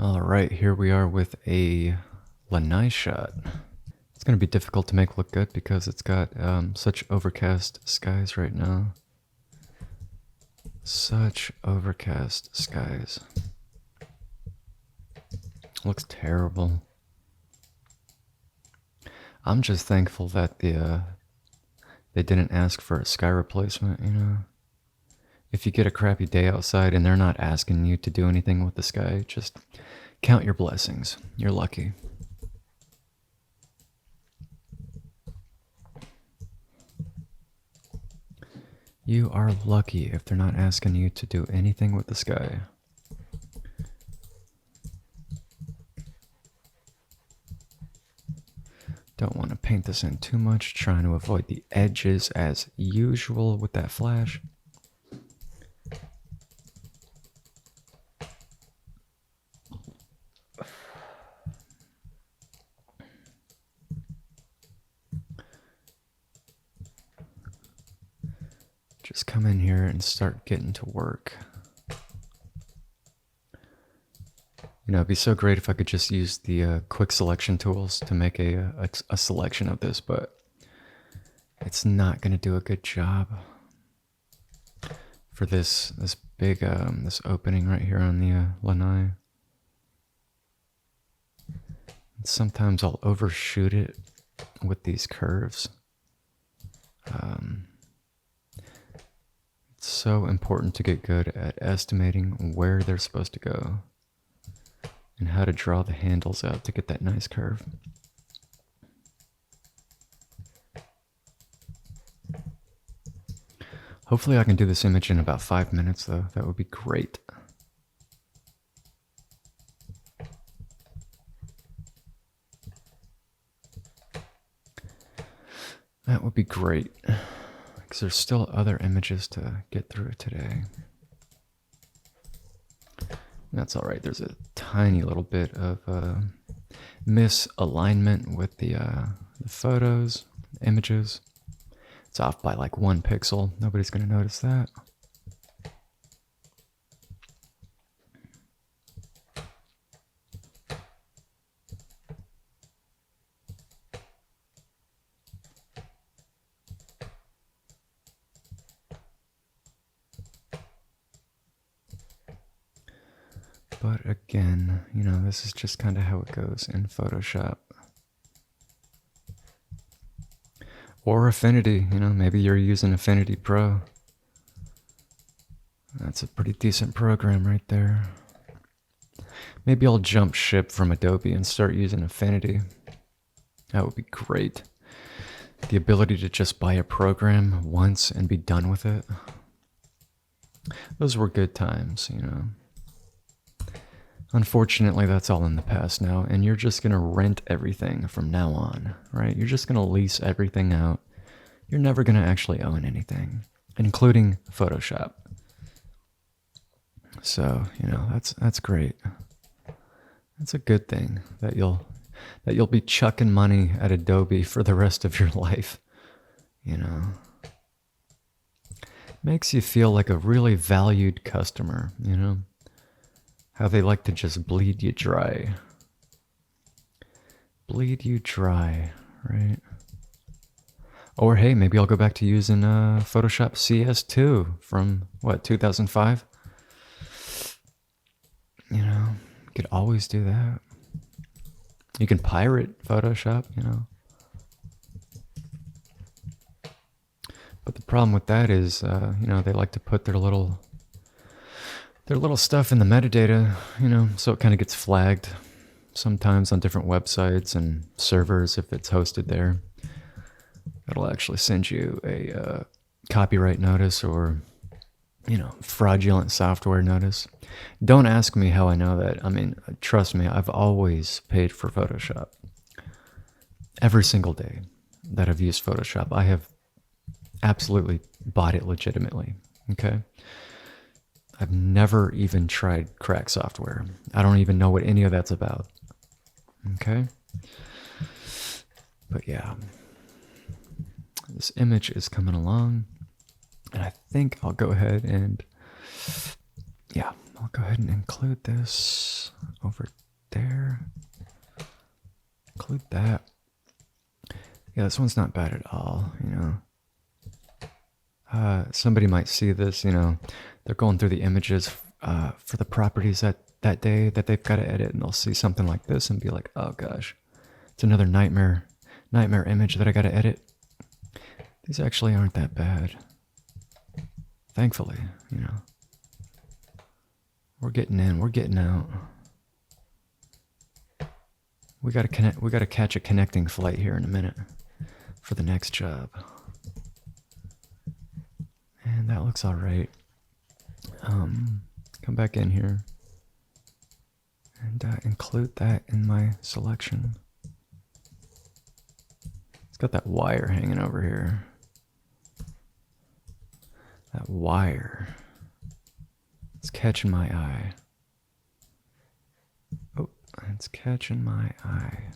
All right, here we are with a lanai shot. It's going to be difficult to make look good because it's got such overcast skies right now. Such overcast skies. Looks terrible. I'm just thankful that they didn't ask for a sky replacement, you know? If you get a crappy day outside and they're not asking you to do anything with the sky, just count your blessings. You're lucky. You are lucky if they're not asking you to do anything with the sky. Don't want to paint this in too much, trying to avoid the edges as usual with that flash. Just come in here and start getting to work. You know, it'd be so great if I could just use the quick selection tools to make a selection of this, but it's not going to do a good job for this big this opening right here on the lanai. Sometimes I'll overshoot it with these curves. It's so important to get good at estimating where they're supposed to go and how to draw the handles out to get that nice curve. Hopefully I can do this image in about 5 minutes though. That would be great. That would be great. Because there's still other images to get through today. That's all right. There's a tiny little bit of misalignment with the photos, images. It's off by like 1 pixel. Nobody's going to notice that. But again, you know, this is just kind of how it goes in Photoshop. Or Affinity, you know, maybe you're using Affinity Pro. That's a pretty decent program right there. Maybe I'll jump ship from Adobe and start using Affinity. That would be great. The ability to just buy a program once and be done with it. Those were good times, you know. Unfortunately, that's all in the past now, and you're just going to rent everything from now on, right? You're just going to lease everything out. You're never going to actually own anything, including Photoshop. So, you know, that's great. That's a good thing that you'll be chucking money at Adobe for the rest of your life, you know. Makes you feel like a really valued customer, you know. How they like to just bleed you dry. Bleed you dry, right? Or hey, maybe I'll go back to using Photoshop CS2 from, what, 2005? You know, you could always do that. You can pirate Photoshop, you know. But the problem with that is, you know, they like to put their little stuff in the metadata, you know, so it kind of gets flagged sometimes on different websites and servers if it's hosted there. It'll actually send you a copyright notice or, you know, fraudulent software notice. Don't ask me how I know that. I mean, trust me, I've always paid for Photoshop. Every single day that I've used Photoshop, I have absolutely bought it legitimately, okay? I've never even tried crack software. I don't even know what any of that's about. Okay? But yeah. This image is coming along. And I think I'll go ahead and, yeah, I'll go ahead and include this over there. Include that. Yeah, this one's not bad at all, you know. Somebody might see this, you know, they're going through the images for the properties that day that they've got to edit, and they'll see something like this and be like, oh gosh, it's another nightmare image that I got to edit. These actually aren't that bad. Thankfully, you know. We're getting in, we're getting out. We gotta connect, we gotta catch a connecting flight here in a minute for the next job. And that looks all right. Come back in here and include that in my selection. It's got that wire hanging over here. That wire. It's catching my eye. Oh, it's catching my eye.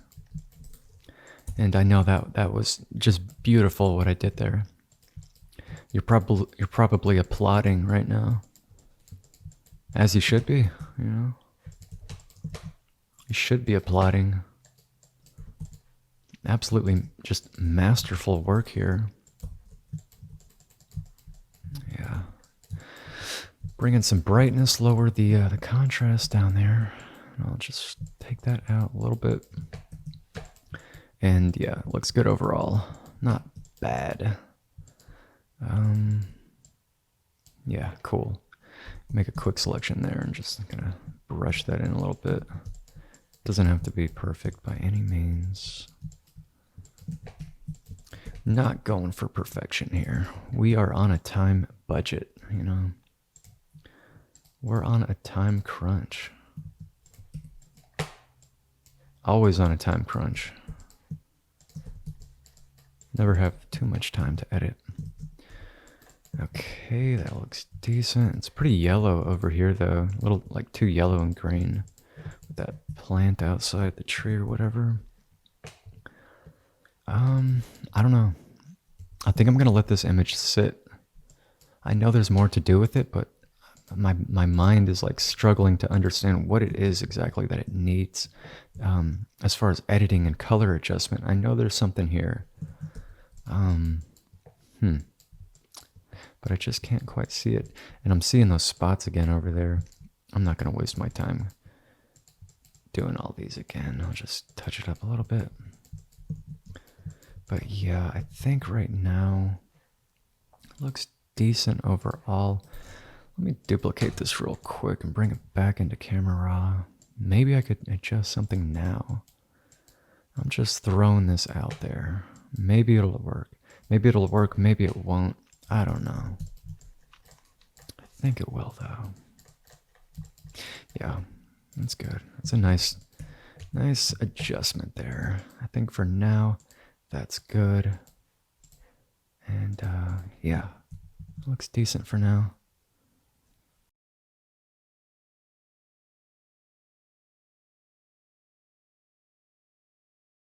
And I know that was just beautiful what I did there. You're probably applauding right now. As you should be, you know. You should be applauding. Absolutely just masterful work here. Yeah. Bring in some brightness, lower the contrast down there. And I'll just take that out a little bit. And yeah, it looks good overall. Not bad. Yeah, cool. Make a quick selection there and just gonna brush that in a little bit. Doesn't have to be perfect by any means. Not going for perfection here. We are on a time budget, you know. We're on a time crunch. Always on a time crunch. Never have too much time to edit. Okay, that looks decent. It's pretty yellow over here though. A little like too yellow and green with that plant outside the tree or whatever. I don't know. I think I'm gonna let this image sit. I know there's more to do with it, but my mind is like struggling to understand what it is exactly that it needs. As far as editing and color adjustment, I know there's something here. But I just can't quite see it. And I'm seeing those spots again over there. I'm not gonna waste my time doing all these again. I'll just touch it up a little bit. But yeah, I think right now it looks decent overall. Let me duplicate this real quick and bring it back into Camera Raw. Maybe I could adjust something now. I'm just throwing this out there. Maybe it'll work. Maybe it'll work, maybe it won't. I don't know. I think it will though. Yeah, that's good. That's a nice adjustment there. I think for now, that's good. And yeah, looks decent for now.